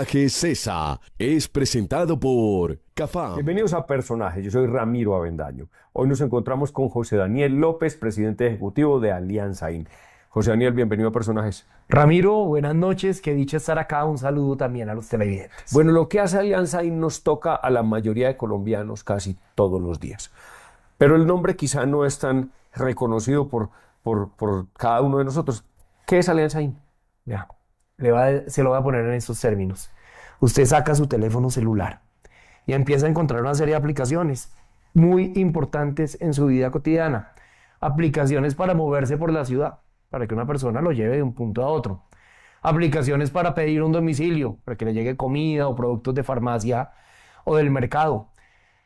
Que César es presentado por Cafam. Bienvenidos a Personajes, yo soy Ramiro Avendaño. Hoy nos encontramos con José Daniel López, presidente ejecutivo de Alianza In. José Daniel, bienvenido a Personajes. Ramiro, buenas noches, qué dicha estar acá. Un saludo también a los televidentes. Bueno, lo que hace Alianza In nos toca a la mayoría de colombianos casi todos los días. Pero el nombre quizá no es tan reconocido por cada uno de nosotros. ¿Qué es Alianza In? Ya, se lo voy a poner en estos términos. Usted saca su teléfono celular y empieza a encontrar una serie de aplicaciones muy importantes en su vida cotidiana. Aplicaciones para moverse por la ciudad, para que una persona lo lleve de un punto a otro. Aplicaciones para pedir un domicilio, para que le llegue comida o productos de farmacia o del mercado.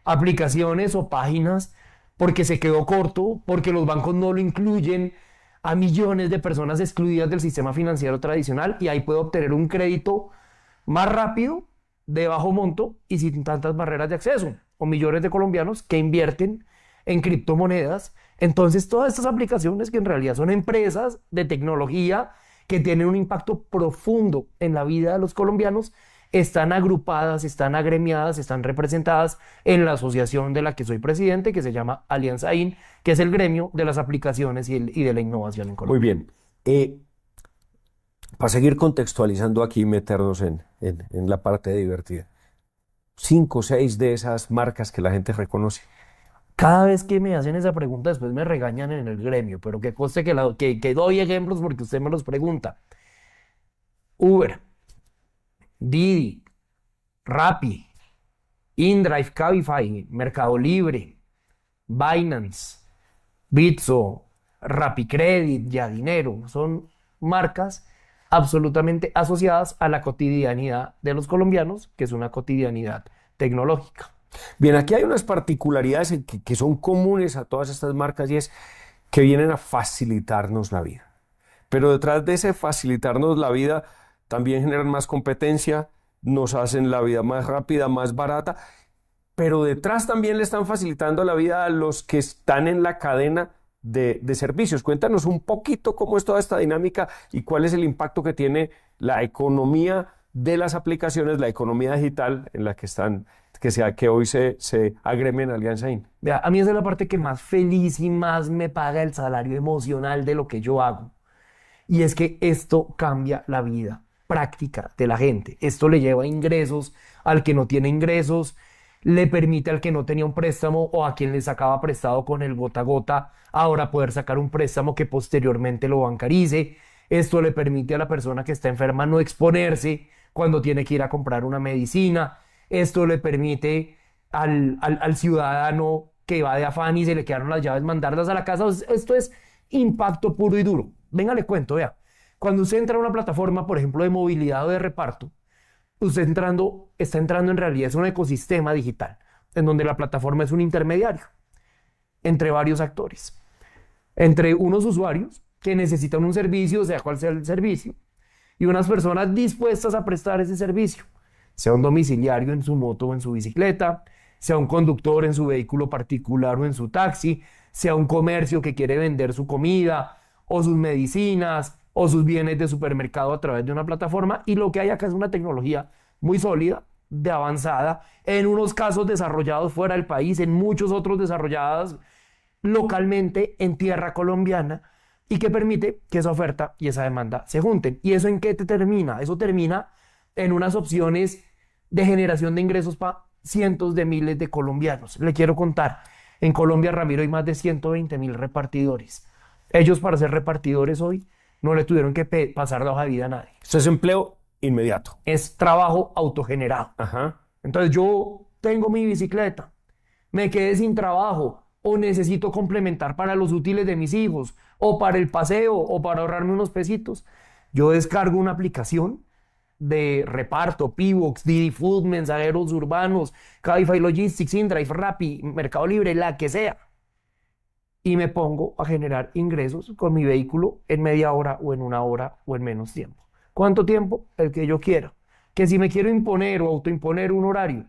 Aplicaciones o páginas porque se quedó corto, porque los bancos no lo incluyen a millones de personas excluidas del sistema financiero tradicional y ahí puede obtener un crédito más rápido, de bajo monto y sin tantas barreras de acceso. O millones de colombianos que invierten en criptomonedas. Entonces, todas estas aplicaciones que en realidad son empresas de tecnología que tienen un impacto profundo en la vida de los colombianos, están agrupadas, están agremiadas, están representadas en la asociación de la que soy presidente, que se llama Alianza In, que es el gremio de las aplicaciones y de la innovación en Colombia. Muy bien. Para seguir contextualizando aquí y meternos en la parte divertida. 5 o 6 de esas marcas que la gente reconoce. Cada vez que me hacen esa pregunta, después me regañan en el gremio, pero que conste que doy ejemplos porque usted me los pregunta. Uber, Didi, Rappi, InDrive, Cabify, Mercado Libre, Binance, Bitso, RappiCredit, YaDinero, son marcas absolutamente asociadas a la cotidianidad de los colombianos, que es una cotidianidad tecnológica. Bien, aquí hay unas particularidades que son comunes a todas estas marcas y es que vienen a facilitarnos la vida. Pero detrás de ese facilitarnos la vida también generan más competencia, nos hacen la vida más rápida, más barata, pero detrás también le están facilitando la vida a los que están en la cadena de servicios. Cuéntanos un poquito cómo es toda esta dinámica y cuál es el impacto que tiene la economía de las aplicaciones, la economía digital en la que están, que hoy se agremian en Alianza In. Vea, a mí esa es la parte que más feliz y más me paga el salario emocional de lo que yo hago. Y es que esto cambia la vida práctica de la gente. Esto le lleva ingresos al que no tiene ingresos, le permite al que no tenía un préstamo o a quien le sacaba prestado con el gota a gota, ahora poder sacar un préstamo que posteriormente lo bancarice. Esto le permite a la persona que está enferma no exponerse cuando tiene que ir a comprar una medicina. Esto le permite al ciudadano que va de afán y se le quedaron las llaves mandarlas a la casa. Esto es impacto puro y duro. Venga, le cuento, vea. Cuando usted entra a una plataforma, por ejemplo, de movilidad o de reparto, usted está entrando en realidad, es un ecosistema digital, en donde la plataforma es un intermediario entre varios actores, entre unos usuarios que necesitan un servicio, sea cual sea el servicio, y unas personas dispuestas a prestar ese servicio, sea un domiciliario en su moto o en su bicicleta, sea un conductor en su vehículo particular o en su taxi, sea un comercio que quiere vender su comida o sus medicinas o sus bienes de supermercado a través de una plataforma. Y lo que hay acá es una tecnología muy sólida, de avanzada, en unos casos desarrollados fuera del país, en muchos otros desarrollados localmente en tierra colombiana, y que permite que esa oferta y esa demanda se junten. ¿Y eso en qué te termina? Eso termina en unas opciones de generación de ingresos para cientos de miles de colombianos. Le quiero contar, en Colombia, Ramiro, hay más de 120.000 repartidores. Ellos, para ser repartidores hoy, no le tuvieron que pasar la hoja de vida a nadie. Esto es empleo inmediato. Es trabajo autogenerado. Ajá. Entonces yo tengo mi bicicleta, me quedé sin trabajo o necesito complementar para los útiles de mis hijos o para el paseo o para ahorrarme unos pesitos. Yo descargo una aplicación de reparto, Pivox, Didi Food, mensajeros urbanos, Cabify Logistics, InDrive, Rappi, Mercado Libre, la que sea. Y me pongo a generar ingresos con mi vehículo en media hora o en una hora o en menos tiempo. ¿Cuánto tiempo? El que yo quiera. Que si me quiero imponer o autoimponer un horario,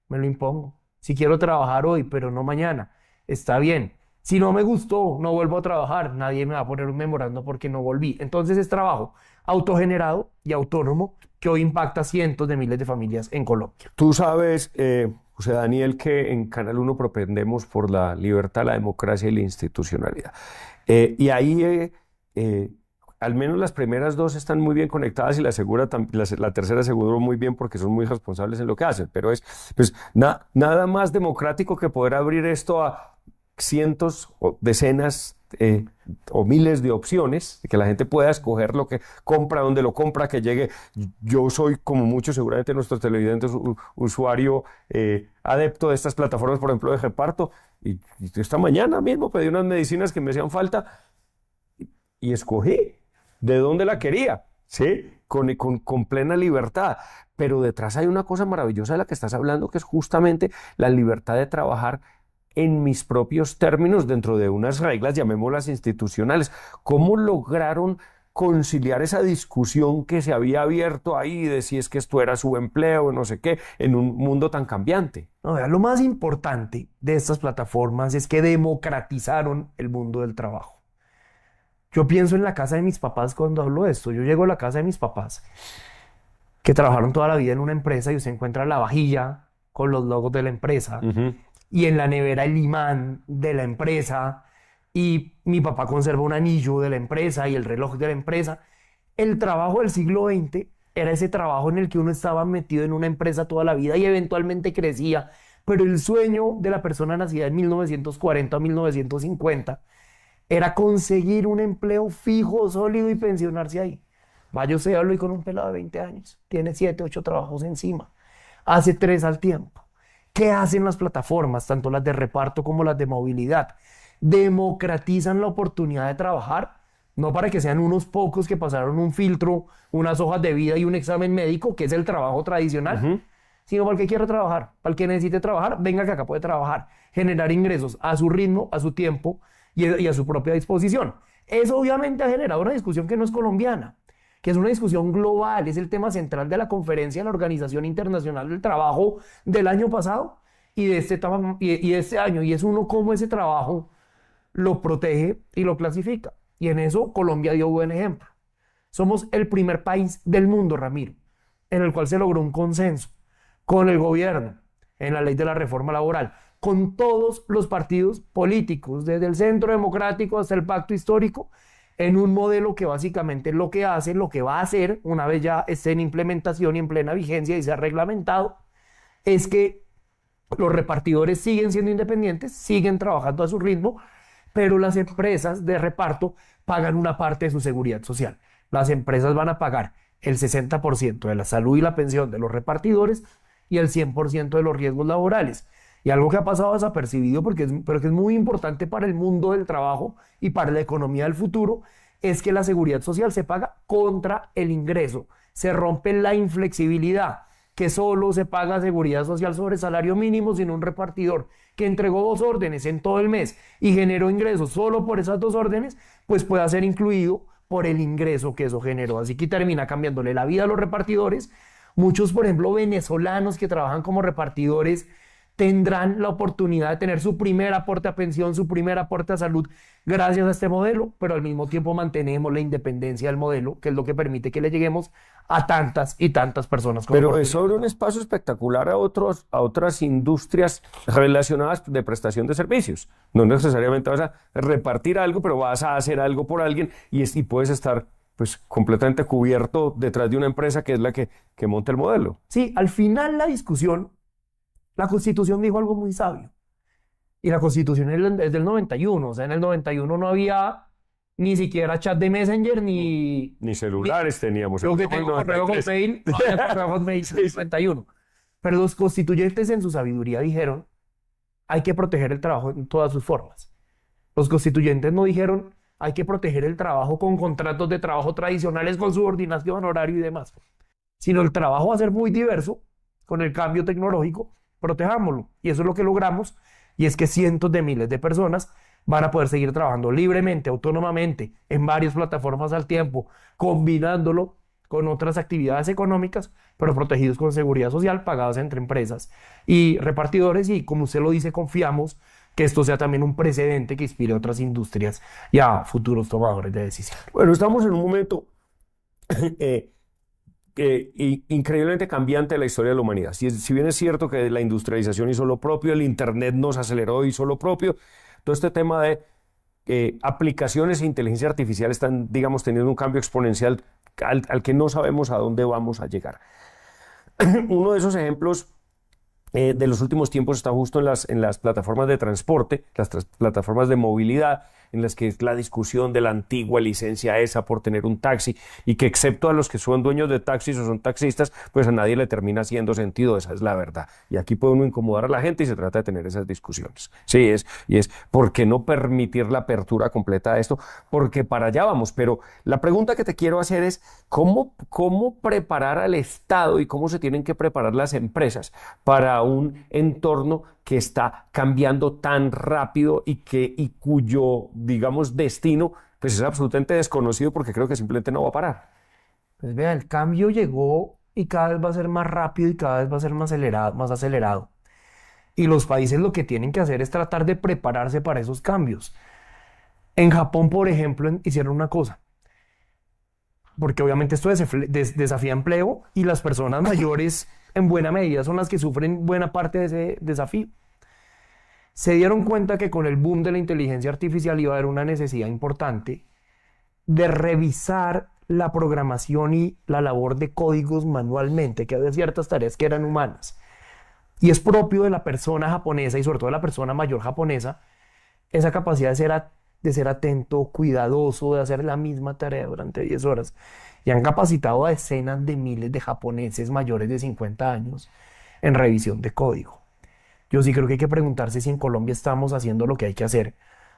me lo impongo. Si quiero trabajar hoy, pero no mañana, está bien. Si no me gustó, no vuelvo a trabajar. Nadie me va a poner un memorando porque no volví. Entonces es trabajo autogenerado y autónomo que hoy impacta a cientos de miles de familias en Colombia. Tú sabes, José Daniel, que en Canal 1 propendemos por la libertad, la democracia y la institucionalidad. Y ahí, al menos las primeras dos están muy bien conectadas y la tercera seguro muy bien porque son muy responsables en lo que hacen. Pero es pues, nada más democrático que poder abrir esto a cientos o decenas o miles de opciones, que la gente pueda escoger lo que compra, dónde lo compra, que llegue. Yo soy, como muchos seguramente nuestros televidentes, usuario adepto de estas plataformas, por ejemplo, de reparto, y esta mañana mismo pedí unas medicinas que me hacían falta y escogí de dónde la quería, ¿sí? Con plena libertad. Pero detrás hay una cosa maravillosa de la que estás hablando, que es justamente la libertad de trabajar en mis propios términos, dentro de unas reglas, llamémoslas institucionales. ¿Cómo lograron conciliar esa discusión que se había abierto ahí de si es que esto era su empleo o no sé qué, en un mundo tan cambiante? No, vea, lo más importante de estas plataformas es que democratizaron el mundo del trabajo. Yo pienso en la casa de mis papás cuando hablo de esto. Yo llego a la casa de mis papás, que trabajaron toda la vida en una empresa, y usted encuentra la vajilla con los logos de la empresa, y en la nevera el imán de la empresa, y mi papá conserva un anillo de la empresa y el reloj de la empresa. El trabajo del siglo XX era ese trabajo en el que uno estaba metido en una empresa toda la vida y eventualmente crecía, pero el sueño de la persona nacida en 1940 o 1950 era conseguir un empleo fijo, sólido y pensionarse ahí. Vaya usted, hablo y con un pelado de 20 años, tiene 7, 8 trabajos encima, hace 3 al tiempo. ¿Qué hacen las plataformas, tanto las de reparto como las de movilidad? Democratizan la oportunidad de trabajar, no para que sean unos pocos que pasaron un filtro, unas hojas de vida y un examen médico, que es el trabajo tradicional, sino para el que quiera trabajar, para el que necesite trabajar, venga que acá puede trabajar, generar ingresos a su ritmo, a su tiempo y a su propia disposición. Eso obviamente ha generado una discusión que no es colombiana, que es una discusión global, es el tema central de la conferencia de la Organización Internacional del Trabajo del año pasado y de este año, y es uno cómo ese trabajo lo protege y lo clasifica. Y en eso Colombia dio buen ejemplo. Somos el primer país del mundo, Ramiro, en el cual se logró un consenso con el gobierno en la ley de la reforma laboral, con todos los partidos políticos, desde el Centro Democrático hasta el Pacto Histórico, en un modelo que básicamente lo que hace, lo que va a hacer, una vez ya esté en implementación y en plena vigencia y sea reglamentado, es que los repartidores siguen siendo independientes, siguen trabajando a su ritmo, pero las empresas de reparto pagan una parte de su seguridad social. Las empresas van a pagar el 60% de la salud y la pensión de los repartidores y el 100% de los riesgos laborales. Y algo que ha pasado desapercibido, pero que es muy importante para el mundo del trabajo y para la economía del futuro, es que la seguridad social se paga contra el ingreso. Se rompe la inflexibilidad, que solo se paga seguridad social sobre salario mínimo, sino un repartidor que entregó 2 órdenes en todo el mes y generó ingresos solo por esas 2 órdenes, pues pueda ser incluido por el ingreso que eso generó. Así que termina cambiándole la vida a los repartidores. Muchos, por ejemplo, venezolanos que trabajan como repartidores tendrán la oportunidad de tener su primer aporte a pensión, su primer aporte a salud gracias a este modelo, pero al mismo tiempo mantenemos la independencia del modelo, que es lo que permite que le lleguemos a tantas y tantas personas. Pero eso abre un espacio espectacular a otras industrias relacionadas de prestación de servicios. No necesariamente vas a repartir algo, pero vas a hacer algo por alguien y puedes estar pues completamente cubierto detrás de una empresa que es la que monta el modelo. Sí, al final la Constitución dijo algo muy sabio. Y la Constitución es del 91. O sea, en el 91 no había ni siquiera chat de Messenger, ni celulares teníamos. Yo que tengo correo Hotmail, no había correo Hotmail en el 91. Pero los constituyentes en su sabiduría dijeron, hay que proteger el trabajo en todas sus formas. Los constituyentes no dijeron, hay que proteger el trabajo con contratos de trabajo tradicionales, con subordinación, horario y demás. Sino el trabajo va a ser muy diverso con el cambio tecnológico. Protejámoslo. Y eso es lo que logramos, y es que cientos de miles de personas van a poder seguir trabajando libremente, autónomamente, en varias plataformas al tiempo, combinándolo con otras actividades económicas, pero protegidos con seguridad social, pagados entre empresas y repartidores, y como usted lo dice, confiamos que esto sea también un precedente que inspire a otras industrias y a futuros tomadores de decisión. Bueno, estamos en un momento eh, increíblemente cambiante de la historia de la humanidad. Si bien es cierto que la industrialización hizo lo propio, el Internet nos aceleró y hizo lo propio, todo este tema de aplicaciones e inteligencia artificial están, digamos, teniendo un cambio exponencial al que no sabemos a dónde vamos a llegar. Uno de esos ejemplos de los últimos tiempos está justo en las plataformas de transporte, plataformas de movilidad, en las que es la discusión de la antigua licencia esa por tener un taxi, y que excepto a los que son dueños de taxis o son taxistas, pues a nadie le termina haciendo sentido, esa es la verdad. Y aquí puede uno incomodar a la gente y se trata de tener esas discusiones. Sí, ¿por qué no permitir la apertura completa de esto? Porque para allá vamos, pero la pregunta que te quiero hacer es, ¿cómo preparar al Estado y cómo se tienen que preparar las empresas para un entorno que está cambiando tan rápido y cuyo, digamos, destino pues es absolutamente desconocido, porque creo que simplemente no va a parar? Pues vea, el cambio llegó y cada vez va a ser más rápido y cada vez va a ser más acelerado. Y los países lo que tienen que hacer es tratar de prepararse para esos cambios. En Japón, por ejemplo, hicieron una cosa, porque obviamente esto desafía empleo y las personas mayores en buena medida son las que sufren buena parte de ese desafío. Se dieron cuenta que con el boom de la inteligencia artificial iba a haber una necesidad importante de revisar la programación y la labor de códigos manualmente, que había ciertas tareas que eran humanas. Y es propio de la persona japonesa y sobre todo de la persona mayor japonesa esa capacidad de ser atento, cuidadoso, de hacer la misma tarea durante 10 horas. Y han capacitado a decenas de miles de japoneses mayores de 50 años en revisión de código. Yo sí creo que hay que preguntarse si en Colombia estamos haciendo lo que hay que hacer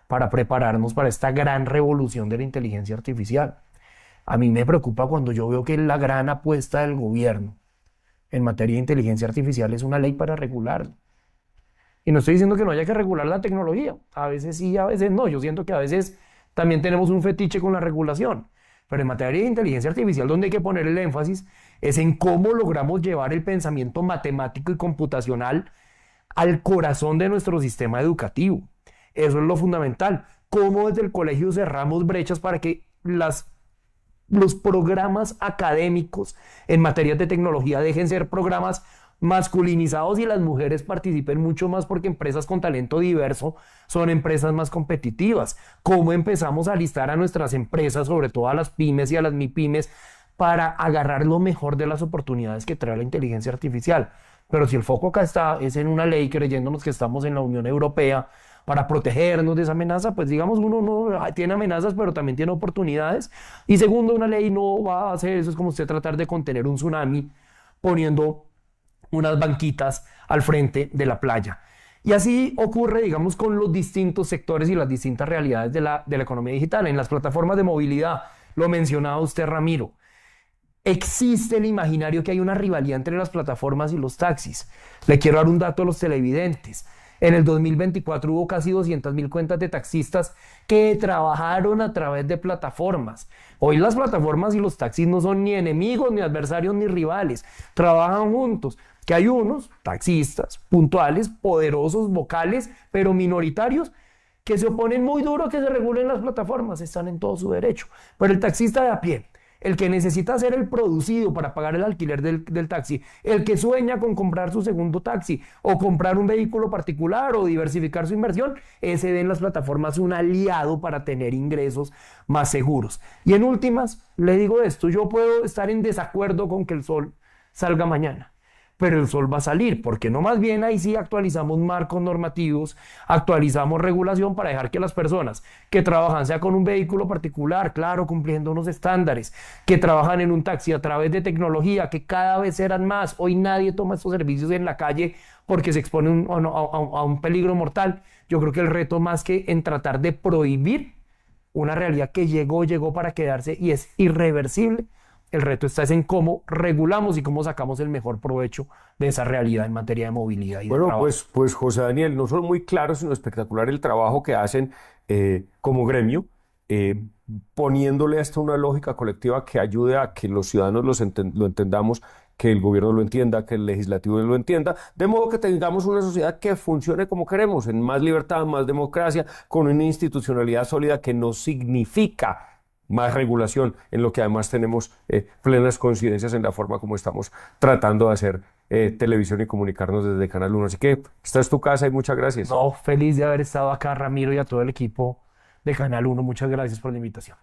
para prepararnos para esta gran revolución de la inteligencia artificial. A mí me preocupa cuando yo veo que la gran apuesta del gobierno en materia de inteligencia artificial es una ley para regularlo. Y no estoy diciendo que no haya que regular la tecnología. A veces sí, a veces no. Yo siento que a veces también tenemos un fetiche con la regulación. Pero en materia de inteligencia artificial, donde hay que poner el énfasis es en cómo logramos llevar el pensamiento matemático y computacional al corazón de nuestro sistema educativo. Eso es lo fundamental. Cómo desde el colegio cerramos brechas para que los programas académicos en materia de tecnología dejen ser programas masculinizados y las mujeres participen mucho más, porque empresas con talento diverso son empresas más competitivas. ¿Cómo empezamos a alistar a nuestras empresas, sobre todo a las pymes y a las MIPYMES, para agarrar lo mejor de las oportunidades que trae la inteligencia artificial? Pero si el foco acá es en una ley, creyéndonos que estamos en la Unión Europea para protegernos de esa amenaza, pues digamos, uno no tiene amenazas, pero también tiene oportunidades. Y segundo, una ley no va a hacer eso, es como usted tratar de contener un tsunami poniendo unas banquitas al frente de la playa. Y así ocurre, digamos, con los distintos sectores y las distintas realidades de la economía digital. En las plataformas de movilidad, lo mencionaba usted, Ramiro, existe el imaginario que hay una rivalidad entre las plataformas y los taxis. Le quiero dar un dato a los televidentes. En el 2024 hubo casi 200.000 cuentas de taxistas que trabajaron a través de plataformas. Hoy las plataformas y los taxis no son ni enemigos, ni adversarios, ni rivales. Trabajan juntos. Que hay unos taxistas puntuales, poderosos, vocales, pero minoritarios, que se oponen muy duro a que se regulen las plataformas. Están en todo su derecho. Pero el taxista de a pie, el que necesita ser el producido para pagar el alquiler del taxi, el que sueña con comprar su segundo taxi o comprar un vehículo particular o diversificar su inversión, ese ve en las plataformas un aliado para tener ingresos más seguros. Y en últimas, le digo esto, yo puedo estar en desacuerdo con que el sol salga mañana, pero el sol va a salir, porque no, más bien ahí sí actualizamos marcos normativos, actualizamos regulación para dejar que las personas que trabajan, sea con un vehículo particular, claro, cumpliendo unos estándares, que trabajan en un taxi a través de tecnología, que cada vez serán más. Hoy nadie toma estos servicios en la calle porque se expone a un peligro mortal. Yo creo que el reto, más que en tratar de prohibir una realidad que llegó para quedarse y es irreversible, el reto está en cómo regulamos y cómo sacamos el mejor provecho de esa realidad en materia de movilidad y de trabajo. Pues José Daniel, no solo muy claro, sino espectacular el trabajo que hacen como gremio, poniéndole a esto una lógica colectiva que ayude a que los ciudadanos lo entendamos, que el gobierno lo entienda, que el legislativo lo entienda, de modo que tengamos una sociedad que funcione como queremos, en más libertad, más democracia, con una institucionalidad sólida, que no significa más regulación, en lo que además tenemos plenas coincidencias en la forma como estamos tratando de hacer televisión y comunicarnos desde Canal 1. Así que esta es tu casa y muchas gracias. No, feliz de haber estado acá, Ramiro, y a todo el equipo de Canal 1. Muchas gracias por la invitación.